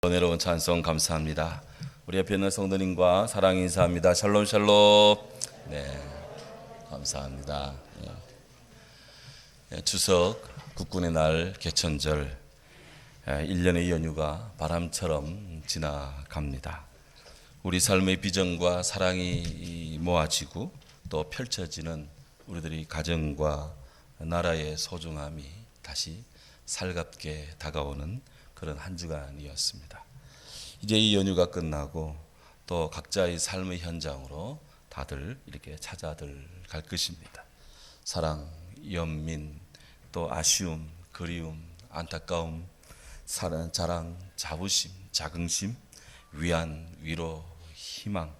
은혜로운 찬송 감사합니다. 우리 옆에 있는 성도님과 사랑 인사합니다. 샬롬 샬롬. 네, 감사합니다. 추석 국군의 날 개천절 1년의 연휴가 바람처럼 지나갑니다. 우리 삶의 비전과 사랑이 모아지고 또 펼쳐지는 우리들의 가정과 나라의 소중함이 다시 살갑게 다가오는 그런 한 주간이었습니다. 이제 이 연휴가 끝나고 또 각자의 삶의 현장으로 다들 이렇게 찾아들 것입니다. 사랑, 연민, 또 아쉬움, 그리움, 안타까움, 자랑, 자부심, 자긍심, 위안, 위로, 희망,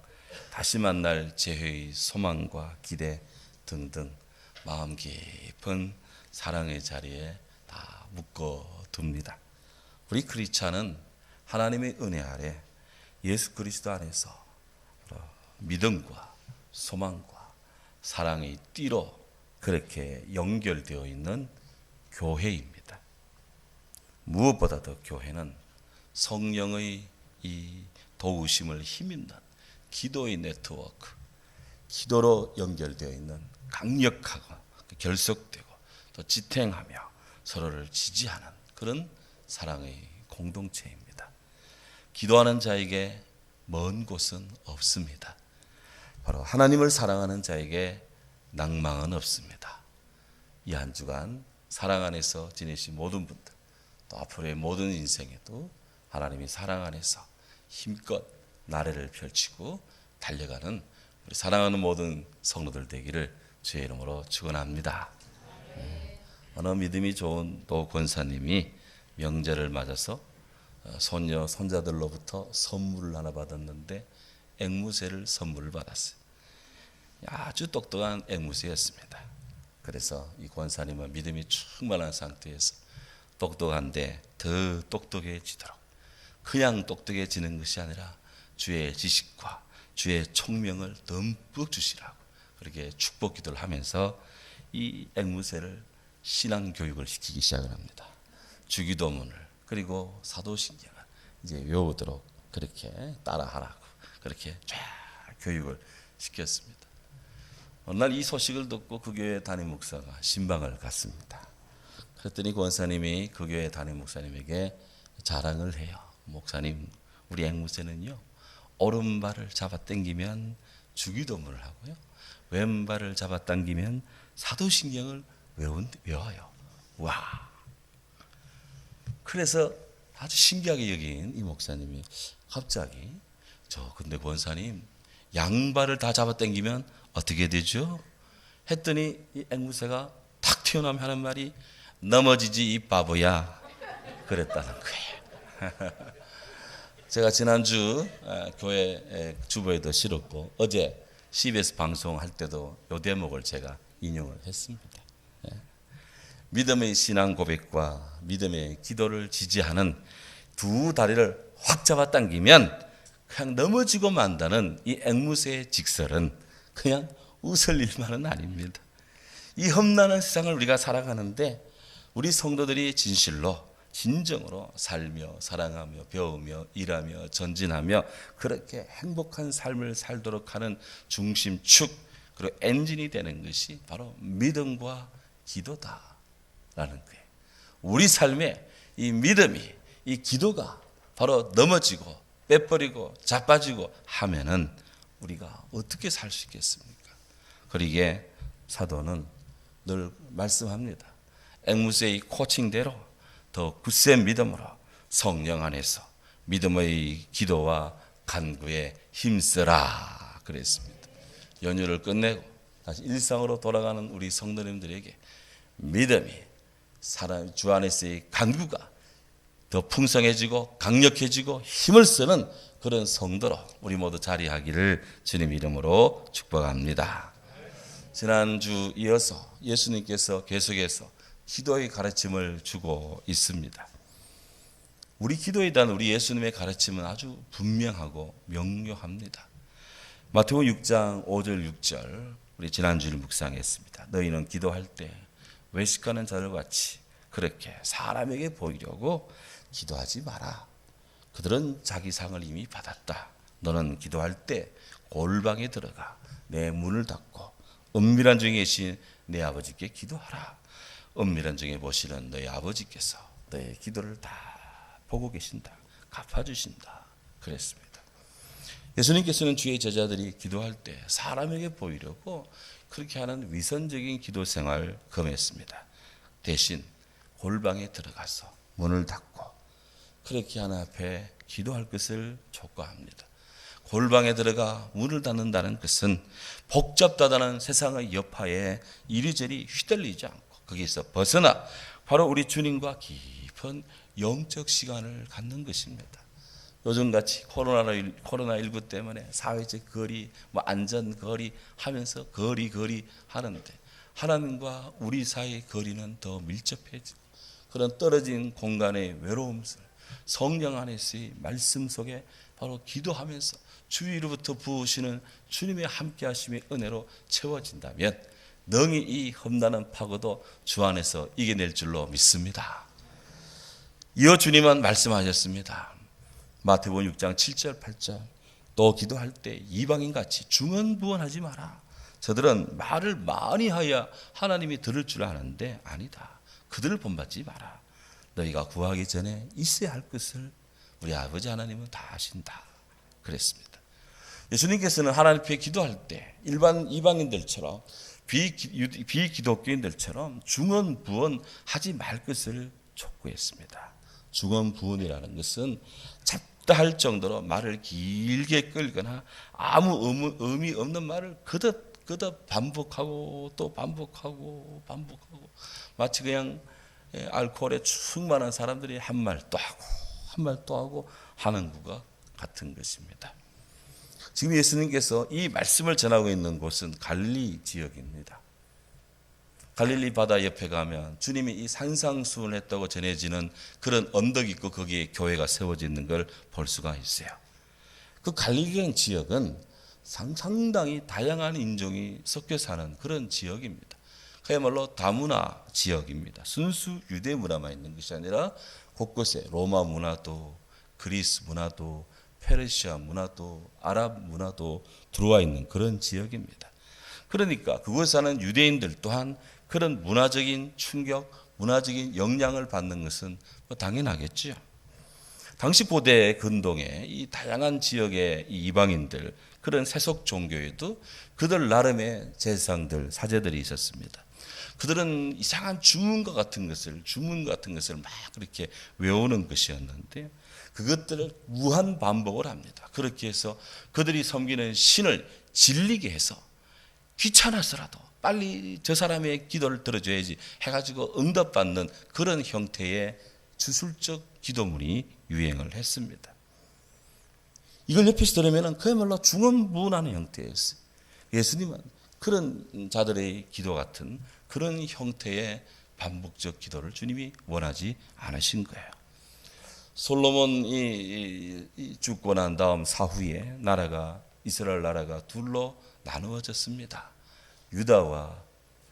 다시 만날 재회의 소망과 기대 등등 마음 깊은 사랑의 자리에 다 묶어둡니다. 우리 크리스찬은 하나님의 은혜 아래 예수 그리스도 안에서 믿음과 소망과 사랑의 띠로 그렇게 연결되어 있는 교회입니다. 무엇보다도 교회는 성령의 이 도우심을 힘입는 기도의 네트워크, 기도로 연결되어 있는 강력하고 결속되고 또 지탱하며 서로를 지지하는 그런 사랑의 공동체입니다. 기도하는 자에게 먼 곳은 없습니다. 바로 하나님을 사랑하는 자에게 낭망은 없습니다. 이 한 주간 사랑 안에서 지내신 모든 분들, 또 앞으로의 모든 인생에도 하나님이 사랑 안에서 힘껏 나래를 펼치고 달려가는 우리 사랑하는 모든 성도들 되기를 주의 이름으로 축원합니다. 어느 믿음이 좋은 또 권사님이 명절을 맞아서 손녀, 손자들로부터 선물을 하나 받았는데 앵무새를 선물을 받았어요. 아주 똑똑한 앵무새였습니다. 그래서 이 권사님은 믿음이 충만한 상태에서 똑똑한데 더 똑똑해지도록, 그냥 똑똑해지는 것이 아니라 주의 지식과 주의 총명을 듬뿍 주시라고 그렇게 축복 기도를 하면서 이 앵무새를 신앙 교육을 시키기 시작을 합니다. 주기도문을 그리고 사도신경을 이제 외우도록 그렇게 따라하라고 그렇게 쫙 교육을 시켰습니다. 어느 날 이 소식을 듣고 그 교회 담임 목사가 신방을 갔습니다. 그랬더니 권사님이 그 교회 담임 목사님에게 자랑을 해요. 목사님, 우리 앵무새는요 오른발을 잡아당기면 주기도문을 하고요, 왼발을 잡아당기면 사도신경을 외워요. 와! 그래서 아주 신기하게 여긴 이 목사님이 갑자기 근데 권사님 양발을 다 잡아당기면 어떻게 되죠? 했더니 이 앵무새가 탁 튀어나오면 하는 말이 넘어지지 이 바보야 그랬다는 거예요. 제가 지난주 교회 주보에도 실었고 어제 CBS 방송할 때도 이 대목을 제가 인용을 했습니다. 믿음의 신앙 고백과 믿음의 기도를 지지하는 두 다리를 확 잡아당기면 그냥 넘어지고 만다는 이 앵무새의 직설은 그냥 웃을 일만은 아닙니다. 이 험난한 세상을 우리가 살아가는데 우리 성도들이 진실로 진정으로 살며 사랑하며 배우며 일하며 전진하며 그렇게 행복한 삶을 살도록 하는 중심축 그리고 엔진이 되는 것이 바로 믿음과 기도다 라는 거예요. 우리 삶에 이 믿음이, 이 기도가 바로 넘어지고 빼버리고 자빠지고 하면은 우리가 어떻게 살 수 있겠습니까? 그러기에 사도는 늘 말씀합니다. 앵무새의 코칭대로 더 굳센 믿음으로 성령 안에서 믿음의 기도와 간구에 힘쓰라 그랬습니다. 연휴를 끝내고 다시 일상으로 돌아가는 우리 성도님들에게 믿음이 주 안에서의 간구가 더 풍성해지고 강력해지고 힘을 쓰는 그런 성도로 우리 모두 자리하기를 주님 이름으로 축복합니다. 지난주 이어서 예수님께서 계속해서 기도의 가르침을 주고 있습니다. 우리 기도에 대한 우리 예수님의 가르침은 아주 분명하고 명료합니다. 마태복음 6장 5절 6절 우리 지난주를 묵상했습니다. 너희는 기도할 때 외식하는 자들 같이 그렇게 사람에게 보이려고 기도하지 마라. 그들은 자기 상을 이미 받았다. 너는 기도할 때 골방에 들어가 내 문을 닫고 은밀한 중에 계신 내 아버지께 기도하라. 은밀한 중에 보시는 너희 아버지께서 너의 기도를 다 보고 계신다. 갚아주신다. 그랬습니다. 예수님께서는 주의 제자들이 기도할 때 사람에게 보이려고 그렇게 하는 위선적인 기도 생활을 금했습니다. 대신 골방에 들어가서 문을 닫고 그렇게 하나 앞에 기도할 것을 촉구합니다. 골방에 들어가 문을 닫는다는 것은 복잡하다는 세상의 여파에 이리저리 휘둘리지 않고 거기서 벗어나 바로 우리 주님과 깊은 영적 시간을 갖는 것입니다. 요즘같이 코로나19 때문에 사회적 거리, 안전 거리 하면서 거리 하는데 하나님과 우리 사이의 거리는 더 밀접해지고 그런 떨어진 공간의 외로움을 성령 안에서의 말씀 속에 바로 기도하면서 주위로부터 부으시는 주님의 함께하심의 은혜로 채워진다면 능히 이 험난한 파고도 주 안에서 이겨낼 줄로 믿습니다. 이어 주님은 말씀하셨습니다. 마태복음 6장 7절 8절 또 기도할 때 이방인같이 중언부언하지 마라. 저들은 말을 많이 하여 하나님이 들을 줄 아는데 아니다. 그들을 본받지 마라. 너희가 구하기 전에 있어야 할 것을 우리 아버지 하나님은 다 아신다. 그랬습니다. 예수님께서는 하나님 앞에 기도할 때 일반 이방인들처럼 비기독교인들처럼 중언부언하지 말 것을 촉구했습니다. 중언부언이라는 것은 잡다할 정도로 말을 길게 끌거나 아무 의미 없는 말을 거듭 반복하고 또 반복하고 마치 그냥 알코올에 충만한 사람들이 한 말 또 하고 한 말 또 하고 하는 것과 같은 것입니다. 지금 예수님께서 이 말씀을 전하고 있는 곳은 갈릴리 지역입니다. 갈릴리 바다 옆에 가면 주님이 이 산상수훈을 했다고 전해지는 그런 언덕이 있고 거기에 교회가 세워져 있는 걸 볼 수가 있어요. 그 갈릴리 지역은 상당히 다양한 인종이 섞여 사는 그런 지역입니다. 그야말로 다문화 지역입니다. 순수 유대 문화만 있는 것이 아니라 곳곳에 로마 문화도 그리스 문화도 페르시아 문화도 아랍 문화도 들어와 있는 그런 지역입니다. 그러니까 그곳에 사는 유대인들 또한 그런 문화적인 충격, 문화적인 영향을 받는 것은 당연하겠죠. 당시 고대 근동의 이 다양한 지역의 이방인들 그런 세속 종교에도 그들 나름의 제사상들, 사제들이 있었습니다. 그들은 이상한 주문 같은 것을 막 그렇게 외우는 것이었는데 그것들을 무한 반복을 합니다. 그렇게 해서 그들이 섬기는 신을 질리게 해서 귀찮아서라도 빨리 저 사람의 기도를 들어줘야지 해가지고 응답받는 그런 형태의 주술적 기도문이 유행을 했습니다. 이걸 옆에서 들으면 그야말로 중언부언하는 형태였어요. 예수님은 그런 자들의 기도 같은 그런 형태의 반복적 기도를 주님이 원하지 않으신 거예요. 솔로몬이 죽고 난 다음 사후에 이스라엘 나라가 둘로 나누어졌습니다. 유다와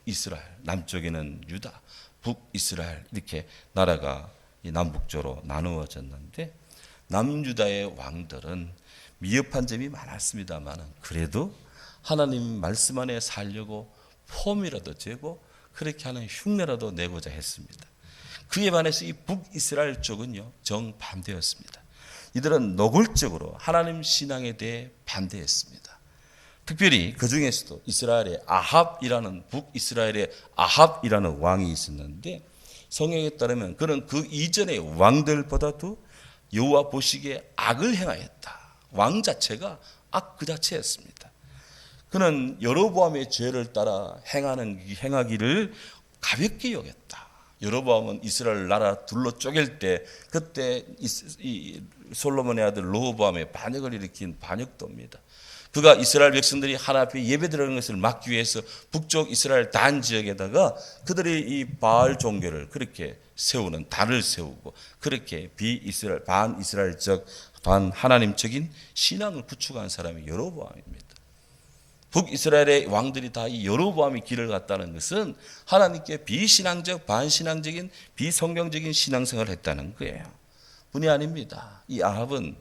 이스라엘, 남쪽에는 유다, 북이스라엘 이렇게 나라가 남북적으로 나누어졌는데 남유다의 왕들은 미흡한 점이 많았습니다만 그래도 하나님 말씀 안에 살려고 폼이라도 재고 그렇게 하는 흉내라도 내고자 했습니다. 그에 반해서 이 북이스라엘 쪽은요 정반대였습니다. 이들은 노골적으로 하나님 신앙에 대해 반대했습니다. 특별히 그 중에서도 이스라엘의 아합이라는 북이스라엘의 아합이라는 왕이 있었는데 성경에 따르면 그는 그 이전의 왕들보다도 여호와 보시기에 악을 행하였다. 왕 자체가 악 그 자체였습니다. 그는 여로보암의 죄를 따라 행하기를 가볍게 여겼다. 여로보암은 이스라엘 나라 둘로 쪼갤 때 그때 이 솔로몬의 아들 로보암의 반역을 일으킨 반역도입니다. 그가 이스라엘 백성들이 하나님 앞에 예배드리는 것을 막기 위해서 북쪽 이스라엘 단 지역에다가 그들이 이 바알 종교를 그렇게 세우는 단을 세우고 그렇게 비이스라엘 반이스라엘적 반하나님적인 신앙을 구축한 사람이 여로보암입니다. 북이스라엘의 왕들이 다 이 여로보암의 길을 갔다는 것은 하나님께 비신앙적 반신앙적인 비성경적인 신앙생활을 했다는 거예요. 분이 아닙니다. 이 아합은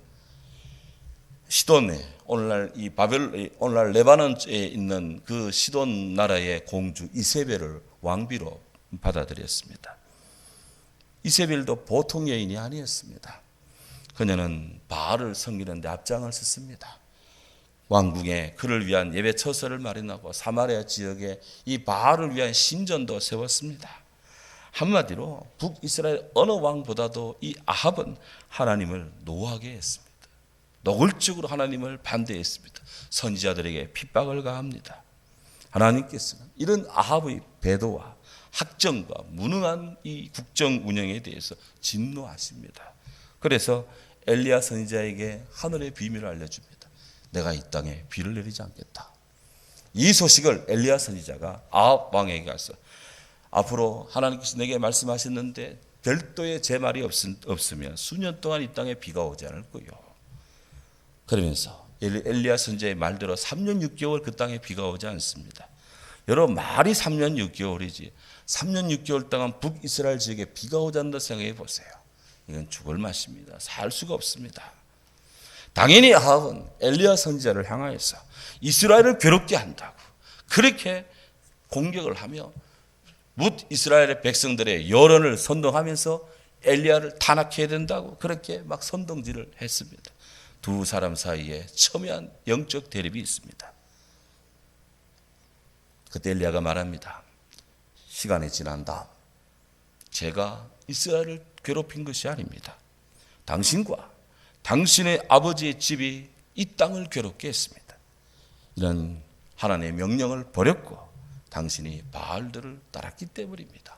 시돈에 오늘날 레바논에 있는 그 시돈 나라의 공주 이세벨을 왕비로 받아들였습니다. 이세벨도 보통 여인이 아니었습니다. 그녀는 바알을 섬기는 데 앞장을 섰습니다. 왕궁에 그를 위한 예배 처소를 마련하고 사마리아 지역에 이 바알을 위한 신전도 세웠습니다. 한마디로 북이스라엘 어느 왕보다도 이 아합은 하나님을 노하게 했습니다. 노골적으로 하나님을 반대했습니다. 선지자들에게 핍박을 가합니다. 하나님께서는 이런 아합의 배도와 학정과 무능한 이 국정 운영에 대해서 진노하십니다. 그래서 엘리야 선지자에게 하늘의 비밀을 알려줍니다. 내가 이 땅에 비를 내리지 않겠다. 이 소식을 엘리야 선지자가 아합 왕에게 가서 앞으로 하나님께서 내게 말씀하셨는데 별도의 제 말이 없으면 수년 동안 이 땅에 비가 오지 않을 거요. 그러면서 엘리야 선지자의 말대로 3년 6개월 그 땅에 비가 오지 않습니다. 여러분 말이 3년 6개월이지 3년 6개월 동안 북이스라엘 지역에 비가 오지 않는다 생각해 보세요. 이건 죽을 맛입니다. 살 수가 없습니다. 당연히 아합은 엘리야 선지자를 향하여서 이스라엘을 괴롭게 한다고 그렇게 공격을 하며 뭇 이스라엘의 백성들의 여론을 선동하면서 엘리야를 탄압해야 된다고 그렇게 막 선동질을 했습니다. 두 사람 사이에 첨예한 영적 대립이 있습니다. 그때 엘리야가 말합니다. 시간이 지난 다음 제가 이스라엘을 괴롭힌 것이 아닙니다. 당신과 당신의 아버지의 집이 이 땅을 괴롭게 했습니다. 이런 하나님의 명령을 버렸고 당신이 바알들을 따랐기 때문입니다.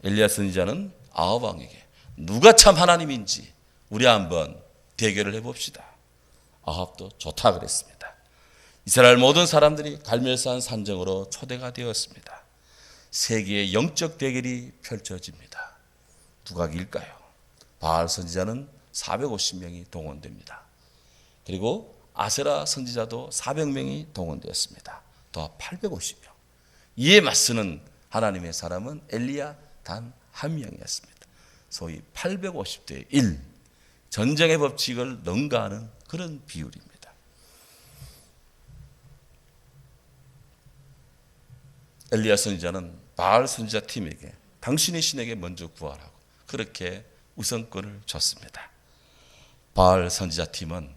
엘리야 선지자는 아합 왕에게 누가 참 하나님인지 우리 한번 대결을 해봅시다. 아합도 좋다 그랬습니다. 이스라엘 모든 사람들이 갈멜산 산정으로 초대가 되었습니다. 세계의 영적 대결이 펼쳐집니다. 누가 이길까요? 바알 선지자는 450명이 동원됩니다. 그리고 아세라 선지자도 400명이 동원되었습니다. 더 850명. 이에 맞서는 하나님의 사람은 엘리야 단 한 명이었습니다. 소위 850대 1. 전쟁의 법칙을 능가하는 그런 비율입니다. 엘리야 선지자는 바알 선지자 팀에게 당신의 신에게 먼저 구하라고 그렇게 우선권을 줬습니다. 바알 선지자 팀은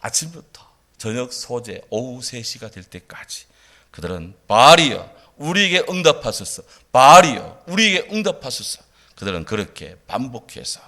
아침부터 저녁 소재 오후 3시가 될 때까지 그들은 바알이여 우리에게 응답하소서 바알이여 우리에게 응답하소서 그들은 그렇게 반복해서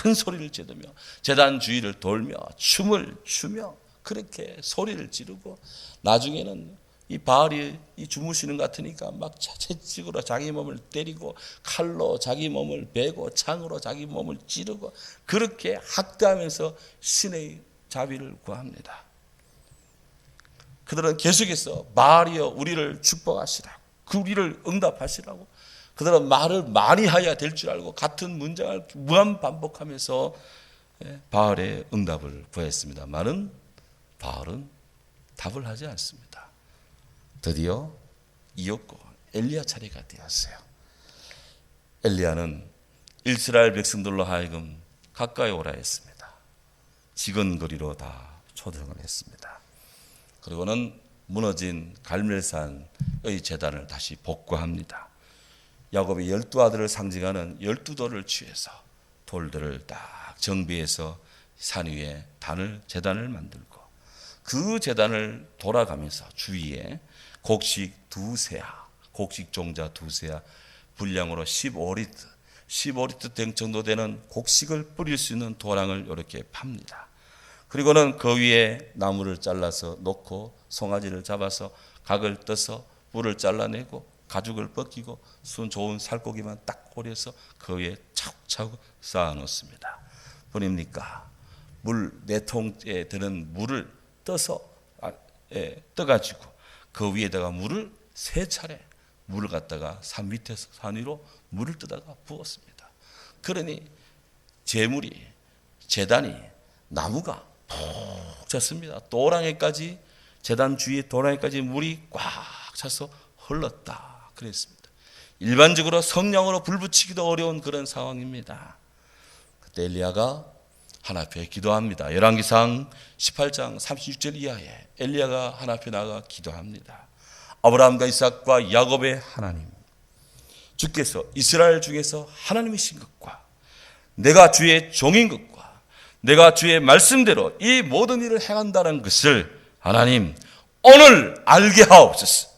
큰 소리를 지르며 제단 주위를 돌며 춤을 추며 그렇게 소리를 지르고 나중에는 이 바알이 이 주무시는 것 같으니까 막 채찍으로 자기 몸을 때리고 칼로 자기 몸을 베고 창으로 자기 몸을 찌르고 그렇게 학대하면서 신의 자비를 구합니다. 그들은 계속해서 바알이여 우리를 축복하시라고 우리를 응답하시라고 그들은 말을 많이 해야 될 줄 알고 같은 문장을 무한 반복하면서 바알의 응답을 구했습니다만은 바알은 답을 하지 않습니다. 드디어 이윽고 엘리야 차례가 되었어요. 엘리야는 이스라엘 백성들로 하여금 가까이 오라 했습니다. 지근거리로 다 초청을 했습니다. 그리고는 무너진 갈멜산의 제단을 다시 복구합니다. 야곱의 12아들을 상징하는 12돌을 취해서 돌들을 딱 정비해서 산 위에 제단을 만들고 그 제단을 돌아가면서 주위에 곡식 종자 2세야 분량으로 15리터 정도 되는 곡식을 뿌릴 수 있는 도랑을 이렇게 팝니다. 그리고는 그 위에 나무를 잘라서 놓고 송아지를 잡아서 각을 떠서 물을 잘라내고 가죽을 벗기고 좋은 살코기만 딱 고려서 그 위에 차곡차곡 쌓아 놓습니다. 보입니까? 물 4통에 드는 물을 떠가지고 그 위에다가 물을 3차례 물을 갖다가 산 밑에서 산 위로 물을 뜨다가 부었습니다. 그러니 제단이 나무가 푹 찼습니다. 도랑에까지 제단 주위에 도랑에까지 물이 꽉 차서 흘렀다 그랬습니다. 일반적으로 성냥으로 불 붙이기도 어려운 그런 상황입니다. 그때 엘리야가 하나님 앞에 기도합니다. 열왕기상 18장 36절 이하에 엘리야가 하나님 앞에 나가 기도합니다. 아브라함과 이삭과 야곱의 하나님, 주께서 이스라엘 중에서 하나님이신 것과 내가 주의 종인 것과 내가 주의 말씀대로 이 모든 일을 행한다는 것을 하나님 오늘 알게 하옵소서.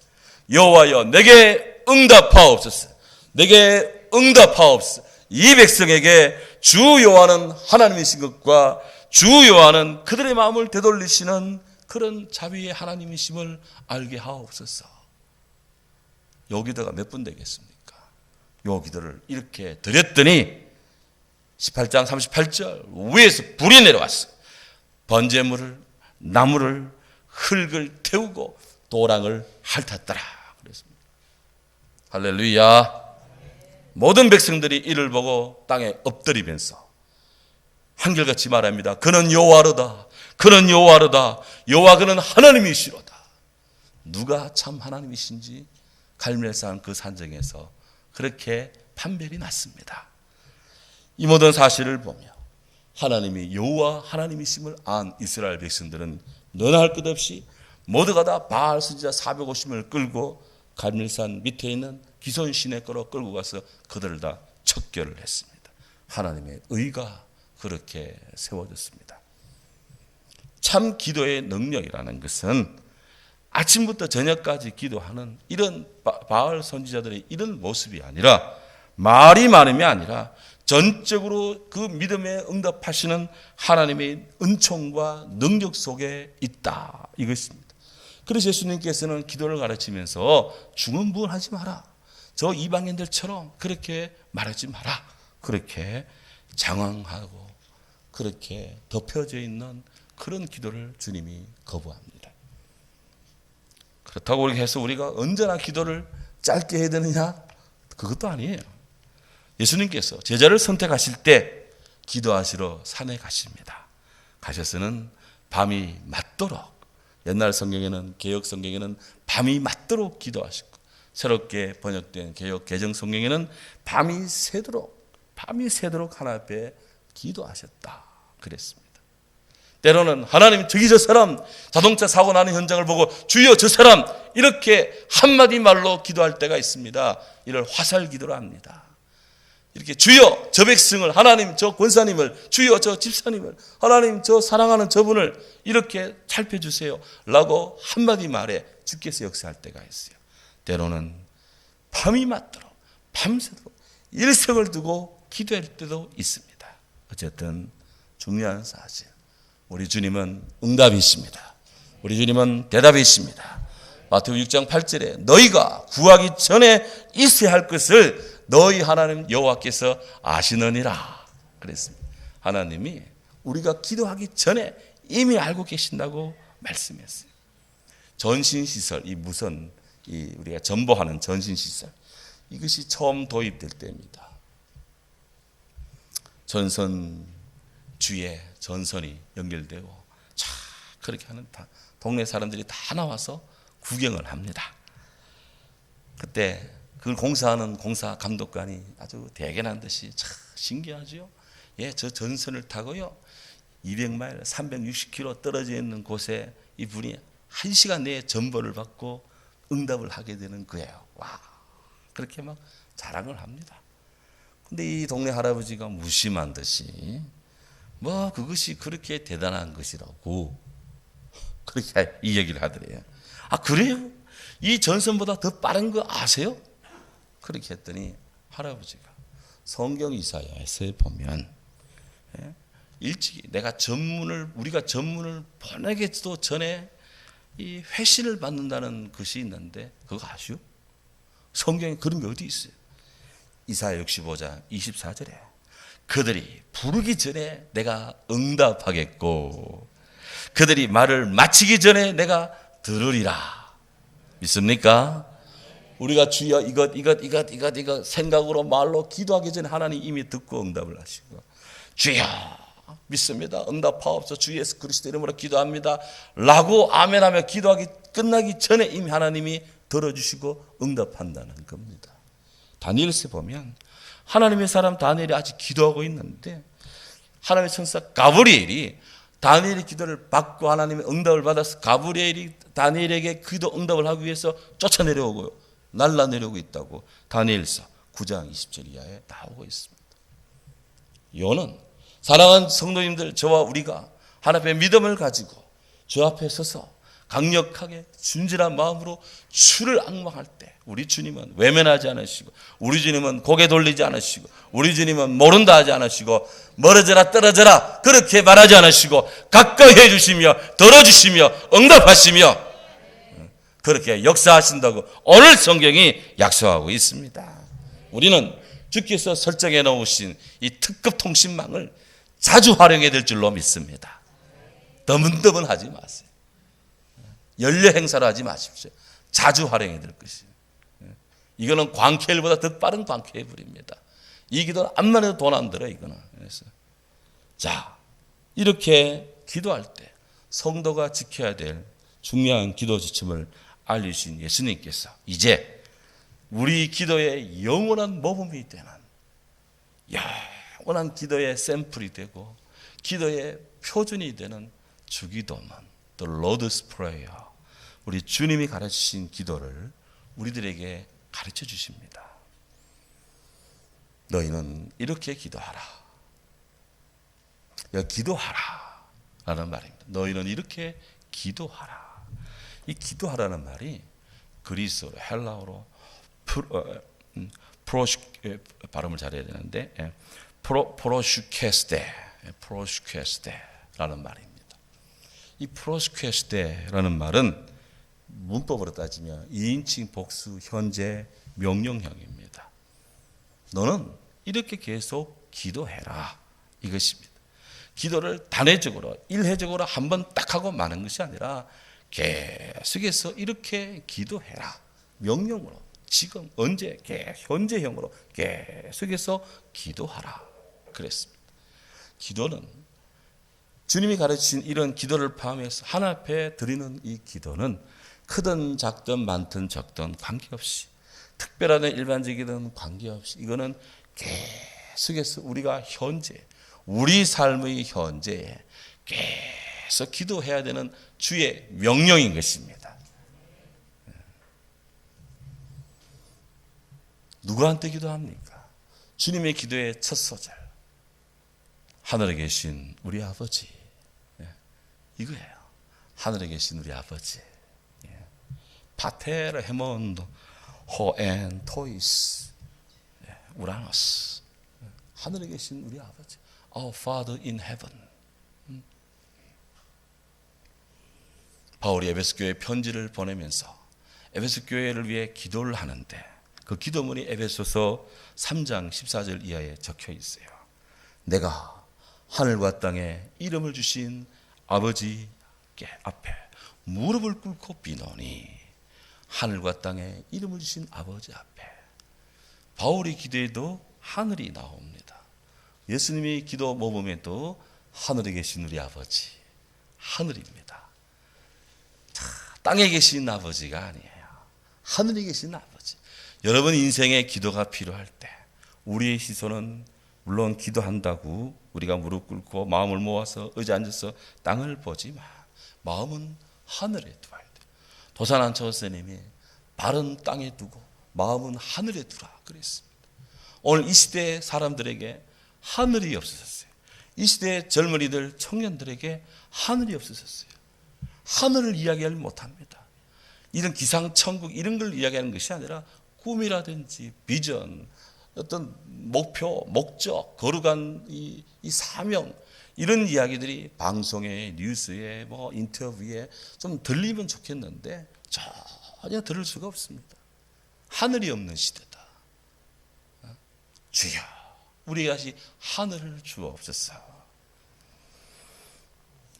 여호와여 내게 응답하옵소서. 내게 응답하옵소서. 이 백성에게 주 여호와는 하나님이신 것과 주 여호와는 그들의 마음을 되돌리시는 그런 자비의 하나님이심을 알게 하옵소서. 요 기도가 몇 분 되겠습니까? 요 기도를 이렇게 드렸더니 18장 38절 위에서 불이 내려왔어. 번제물을, 나무를, 흙을 태우고 도랑을 핥았더라 그랬습니다. 할렐루야. 모든 백성들이 이를 보고 땅에 엎드리면서 한결같이 말합니다. 그는 여호와로다. 그는 여호와로다. 여호와 그는 하나님이시로다. 누가 참 하나님이신지 갈멜산 그 산정에서 그렇게 판별이 났습니다. 이 모든 사실을 보며 하나님이 여호와 하나님이심을 안 이스라엘 백성들은 너나 할 것 없이 모두가 다 바알 선지자 450명을 끌고 갈멜산 밑에 있는 기손 시내가로 끌고 가서 그들을 다 척결을 했습니다. 하나님의 의가 그렇게 세워졌습니다. 참 기도의 능력이라는 것은 아침부터 저녁까지 기도하는 이런 바알 선지자들의 이런 모습이 아니라 말이 많음이 아니라 전적으로 그 믿음에 응답하시는 하나님의 은총과 능력 속에 있다 이것입니다. 그래서 예수님께서는 기도를 가르치면서 중언부언하지 마라. 저 이방인들처럼 그렇게 말하지 마라. 그렇게 장황하고 그렇게 덮여져 있는 그런 기도를 주님이 거부합니다. 그렇다고 해서 우리가 언제나 기도를 짧게 해야 되느냐? 그것도 아니에요. 예수님께서 제자를 선택하실 때 기도하시러 산에 가십니다. 가셔서는 밤이 맞도록, 옛날 성경에는, 개혁 성경에는 밤이 맞도록 기도하시고, 새롭게 번역된 개혁 개정 성경에는 밤이 새도록 하나님 앞에 기도하셨다 그랬습니다. 때로는 하나님 저기 저 사람 자동차 사고 나는 현장을 보고 주여 저 사람 이렇게 한마디 말로 기도할 때가 있습니다. 이를 화살 기도라 합니다. 이렇게 주여 저 백성을, 하나님 저 권사님을, 주여 저 집사님을, 하나님 저 사랑하는 저분을 이렇게 살펴주세요 라고 한마디 말에 주께서 역사할 때가 있어요. 때로는 밤이 맞도록 밤새도록 일성을 두고 기도할 때도 있습니다. 어쨌든 중요한 사실, 우리 주님은 응답이십니다. 우리 주님은 대답이십니다. 마태복음 6장 8절에 너희가 구하기 전에 있어야 할 것을 너희 하나님 여호와께서 아시느니라 그랬습니다. 하나님이 우리가 기도하기 전에 이미 알고 계신다고 말씀했어요. 전신시설, 이 무선, 우리가 전보하는 전신시설, 이것이 처음 도입될 때입니다. 전선주에 전선이 연결되고 자 그렇게 하는 동네 사람들이 다 나와서 구경을 합니다. 그때 그걸 공사하는 공사 감독관이 아주 대견한 듯이 참 신기하죠. 예, 저 전선을 타고요 200마일 360km 떨어져 있는 곳에 이분이 1시간 내에 전보를 받고 응답을 하게 되는 거예요. 와, 그렇게 막 자랑을 합니다. 근데 이 동네 할아버지가 무심한 듯이 뭐 그것이 그렇게 대단한 것이라고 그렇게 이 얘기를 하더래요. 아 그래요? 이 전선보다 더 빠른 거 아세요? 그렇게 했더니 할아버지가 성경 이사야에서 보면 일찍이 우리가 전문을 보내기도 전에 이 회신을 받는다는 것이 있는데 그거 아시오? 성경에 그런 게 어디 있어요? 이사야 65장 24절에 그들이 부르기 전에 내가 응답하겠고 그들이 말을 마치기 전에 내가 들으리라. 믿습니까? 우리가 주여 이것 생각으로 말로 기도하기 전에 하나님 이미 듣고 응답을 하시고 주여 믿습니다. 응답하옵소서. 주 예수 그리스도 이름으로 기도합니다 라고 아멘하며 기도하기 끝나기 전에 이미 하나님이 들어주시고 응답한다는 겁니다. 다니엘서에 보면 하나님의 사람 다니엘이 아직 기도하고 있는데 하나님의 천사 가브리엘이 다니엘의 기도를 받고 하나님의 응답을 받아서 가브리엘이 다니엘에게 기도 응답을 하기 위해서 쫓아내려오고 날라내려오고 있다고 다니엘서 9장 20절 이하에 나오고 있습니다. 이거는 사랑하는 성도님들, 저와 우리가 하나님의 믿음을 가지고 주 앞에 서서 강력하게 순진한 마음으로 주를 앙망할 때 우리 주님은 외면하지 않으시고, 우리 주님은 고개 돌리지 않으시고, 우리 주님은 모른다 하지 않으시고, 멀어져라 떨어져라 그렇게 말하지 않으시고 가까이 해주시며 들어주시며 응답하시며 그렇게 역사하신다고 오늘 성경이 약속하고 있습니다. 우리는 주께서 설정해 놓으신 이 특급 통신망을 자주 활용해야 될 줄로 믿습니다. 더문더문하지 마세요. 연례 행사를 하지 마십시오. 자주 활용해야 될 것이에요. 이거는 광케일보다 더 빠른 광케일입니다. 이 기도는 암만 해도 돈 안 들어요. 이거는. 그래서 자, 이렇게 기도할 때 성도가 지켜야 될 중요한 기도 지침을 알려주신 예수님께서 이제 우리 기도의 영원한 모범이 되는, 영원한 기도의 샘플이 되고 기도의 표준이 되는 주기도문, The Lord's Prayer, 우리 주님이 가르치신 기도를 우리들에게 가르쳐 주십니다. 너희는 이렇게 기도하라. 기도하라 라는 말입니다. 너희는 이렇게 기도하라. 이 기도하라는 말이 그리스어로, 헬라어로 발음을 잘해야 되는데 프로슈케스테라는 말입니다. 이 프로슈케스테라는 말은 문법으로 따지면 2인칭 복수 현재 명령형입니다. 너는 이렇게 계속 기도해라 이것입니다. 기도를 단회적으로 일회적으로 한번 딱 하고 마는 것이 아니라 계속해서 이렇게 기도해라. 명령으로 지금 언제 현재형으로 계속해서 기도하라 그랬습니다. 기도는 주님이 가르치신 이런 기도를 포함해서 하나님 앞에 드리는 이 기도는 크든 작든 많든 적든 관계없이, 특별하든 일반적이든 관계없이, 이거는 계속해서 우리가 현재 우리 삶의 현재에 계속 기도해야 되는 주의 명령인 것입니다. 누구한테 기도합니까? 주님의 기도의 첫 소절, 하늘에 계신 우리 아버지, 이거예요. 하늘에 계신 우리 아버지. 파테르 헤몬도 호엔 토이스 우라노스, 하늘에 계신 우리 아버지, Our Father in Heaven. 바울이 에베소 교회에 편지를 보내면서 에베소 교회를 위해 기도를 하는데 그 기도문이 에베소서 3장 14절 이하에 적혀 있어요. 내가 하늘과 땅에 이름을 주신 아버지께 앞에 무릎을 꿇고 비노니, 하늘과 땅에 이름을 주신 아버지 앞에. 바울의 기도에도 하늘이 나옵니다. 예수님의 기도 모범에도 하늘에 계신 우리 아버지, 하늘입니다. 자, 땅에 계신 아버지가 아니에요. 하늘에 계신 아버지. 여러분 인생에 기도가 필요할 때 우리의 시선은 물론 기도한다고 우리가 무릎 꿇고 마음을 모아서 의자 앉아서 땅을 보지만 마음은 하늘에 두어야 돼요. 도산한처 스님이 발은 땅에 두고 마음은 하늘에 두라 그랬습니다. 오늘 이 시대의 사람들에게 하늘이 없어졌어요. 이 시대의 젊은이들, 청년들에게 하늘이 없어졌어요. 하늘을 이야기하지 못합니다. 이런 기상천국 이런 걸 이야기하는 것이 아니라 꿈이라든지 비전, 어떤 목표, 목적, 거룩한 이 사명, 이런 이야기들이 방송에, 뉴스에, 인터뷰에 좀 들리면 좋겠는데 전혀 들을 수가 없습니다. 하늘이 없는 시대다. 주여, 우리가 다시 하늘을 주옵소서.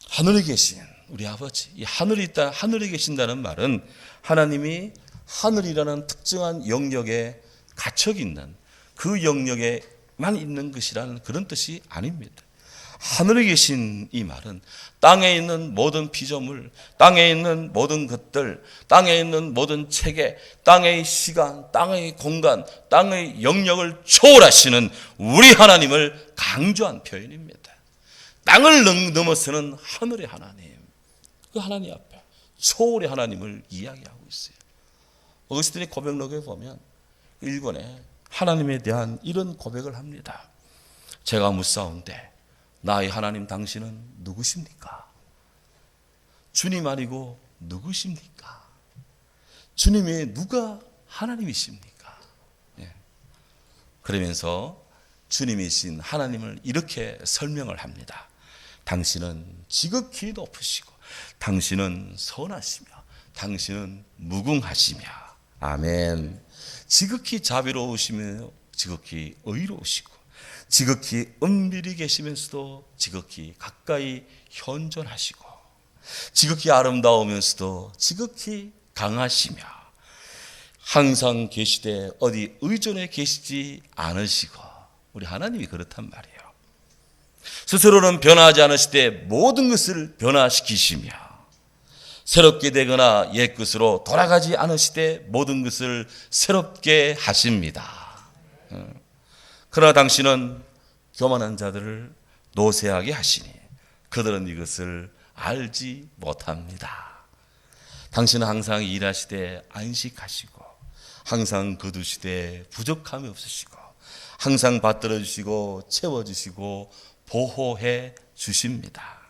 하늘에 계신 우리 아버지, 이 하늘이 있다, 하늘에 계신다는 말은 하나님이 하늘이라는 특정한 영역에 갇혀 있는 그 영역에만 있는 것이라는 그런 뜻이 아닙니다. 하늘에 계신 이 말은 땅에 있는 모든 피조물, 땅에 있는 모든 것들, 땅에 있는 모든 체계, 땅의 시간, 땅의 공간, 땅의 영역을 초월하시는 우리 하나님을 강조한 표현입니다. 땅을 넘어서는 하늘의 하나님, 그 하나님 앞에 초월의 하나님을 이야기하고 있어요. 어거스틴의 고백록에 보면 1권에 하나님에 대한 이런 고백을 합니다. 제가 묻사온데 나의 하나님 당신은 누구십니까? 주님 아니고 누구십니까? 주님의 누가 하나님이십니까? 예. 그러면서 주님이신 하나님을 이렇게 설명을 합니다. 당신은 지극히 높으시고 당신은 선하시며 당신은 무궁하시며 아멘. 지극히 자비로우시며 지극히 의로우시고 지극히 은밀히 계시면서도 지극히 가까이 현존하시고 지극히 아름다우면서도 지극히 강하시며 항상 계시되 어디 의존해 계시지 않으시고 우리 하나님이 그렇단 말이에요. 스스로는 변화하지 않으시되 모든 것을 변화시키시며 새롭게 되거나 옛것으로 돌아가지 않으시되 모든 것을 새롭게 하십니다. 그러나 당신은 교만한 자들을 노쇠하게 하시니 그들은 이것을 알지 못합니다. 당신은 항상 일하시되 안식하시고 항상 거두시되 부족함이 없으시고 항상 받들어 주시고 채워주시고 보호해 주십니다.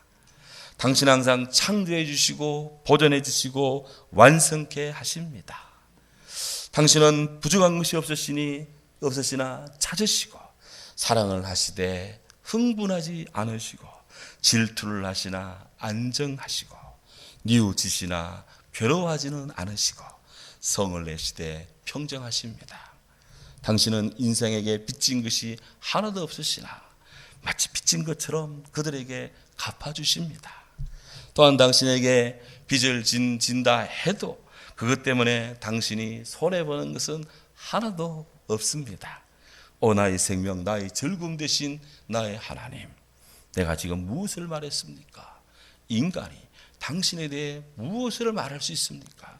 당신 항상 창조해 주시고 보존해 주시고 완성케 하십니다. 당신은 부족한 것이 없으시나 찾으시고 사랑을 하시되 흥분하지 않으시고 질투를 하시나 안정하시고 뉘우치시나 괴로워하지는 않으시고 성을 내시되 평정하십니다. 당신은 인생에게 빚진 것이 하나도 없으시나 마치 빚진 것처럼 그들에게 갚아주십니다. 또한 당신에게 빚을 진다 해도 그것 때문에 당신이 손해보는 것은 하나도 없습니다. 오 나의 생명 나의 즐거움 되신 나의 하나님, 내가 지금 무엇을 말했습니까? 인간이 당신에 대해 무엇을 말할 수 있습니까?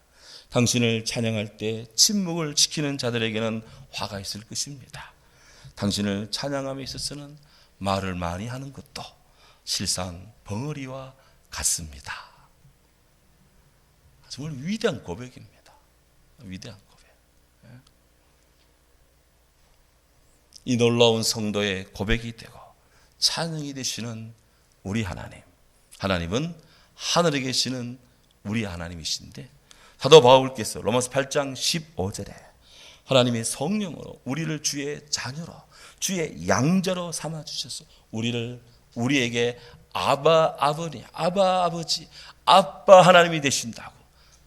당신을 찬양할 때 침묵을 지키는 자들에게는 화가 있을 것입니다. 당신을 찬양함에 있어서는 말을 많이 하는 것도 실상 벙어리와 같습니다. 정말 위대한 고백입니다. 위대한 고백. 이 놀라운 성도의 고백이 되고 찬양이 되시는 우리 하나님. 하나님은 하늘에 계시는 우리 하나님이신데 사도 바울께서 로마서 8장 15절에 하나님의 성령으로 우리를 주의 자녀로 주의 양자로 삼아주셔서 우리에게 아바 아버지, 아바 아버지, 아빠 하나님이 되신다고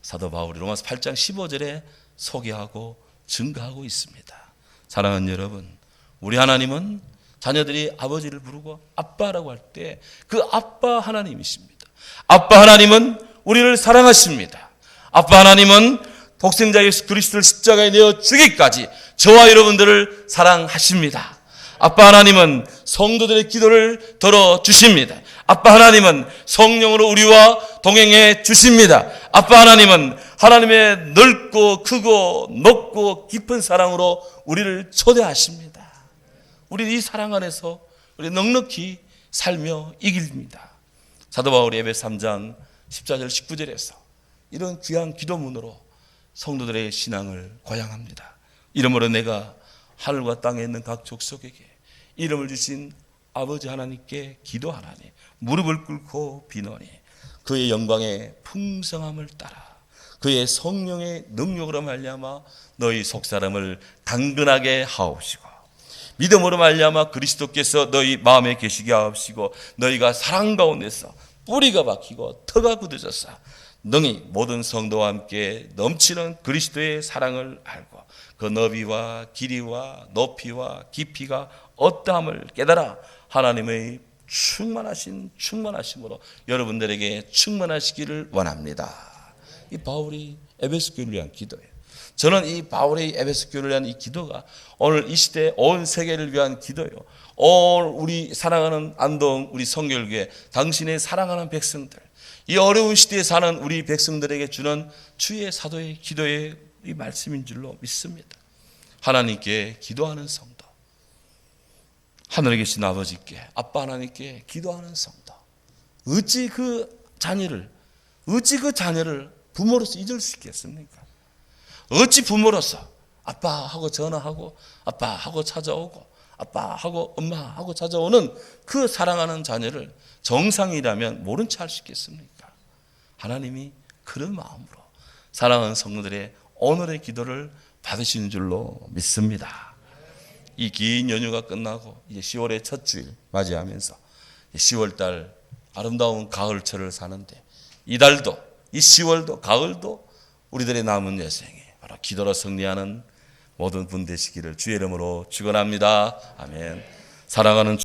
사도 바울이 로마서 8장 15절에 소개하고 증거하고 있습니다. 사랑하는 여러분, 우리 하나님은 자녀들이 아버지를 부르고 아빠라고 할 때 그 아빠 하나님이십니다. 아빠 하나님은 우리를 사랑하십니다. 아빠 하나님은 독생자 예수 그리스도를 십자가에 내어 주기까지 저와 여러분들을 사랑하십니다. 아빠 하나님은 성도들의 기도를 들어주십니다. 아빠 하나님은 성령으로 우리와 동행해 주십니다. 아빠 하나님은 하나님의 넓고 크고 높고 깊은 사랑으로 우리를 초대하십니다. 우리 이 사랑 안에서 우리 넉넉히 살며 이깁니다. 사도 바울이 에베소 3장 14절 19절에서 이런 귀한 기도문으로 성도들의 신앙을 고양합니다. 이러므로 내가 하늘과 땅에 있는 각 족속에게 이름을 주신 아버지 하나님께 기도하나니 무릎을 꿇고 비노니 그의 영광의 풍성함을 따라 그의 성령의 능력으로 말미암아 너희 속사람을 당근하게 하옵시고 믿음으로 말미암아 그리스도께서 너희 마음에 계시게 하옵시고 너희가 사랑 가운데서 뿌리가 박히고 터가 굳어져서 능히 모든 성도와 함께 넘치는 그리스도의 사랑을 알고 그 너비와 길이와 높이와 깊이가 어떠함을 깨달아 하나님의 충만하심으로 여러분들에게 충만하시기를 원합니다. 이 바울이 에베소 교회를 위한 기도예요. 저는 이 바울의 에베소 교회를 위한 이 기도가 오늘 이 시대 온 세계를 위한 기도예요. 우리 사랑하는 안동 우리 성결교회 당신의 사랑하는 백성들, 이 어려운 시대에 사는 우리 백성들에게 주는 주의 사도의 기도의 이 말씀인 줄로 믿습니다. 하나님께 기도하는 성도, 하늘에 계신 아버지께, 아빠 하나님께 기도하는 성도, 어찌 그 자녀를 부모로서 잊을 수 있겠습니까? 어찌 부모로서 아빠하고 전화하고 아빠하고 찾아오고 아빠하고 엄마하고 찾아오는 그 사랑하는 자녀를 정상이라면 모른 채 할 수 있겠습니까? 하나님이 그런 마음으로 사랑하는 성도들의 오늘의 기도를 받으시는 줄로 믿습니다. 이 긴 연휴가 끝나고 이제 10월의 첫 주일 맞이하면서 10월달 아름다운 가을철을 사는데 이 달도, 이 10월도, 가을도 우리들의 남은 여생에 바로 기도로 승리하는 모든 분 되시기를 주의 이름으로 축원합니다. 아멘. 사랑하는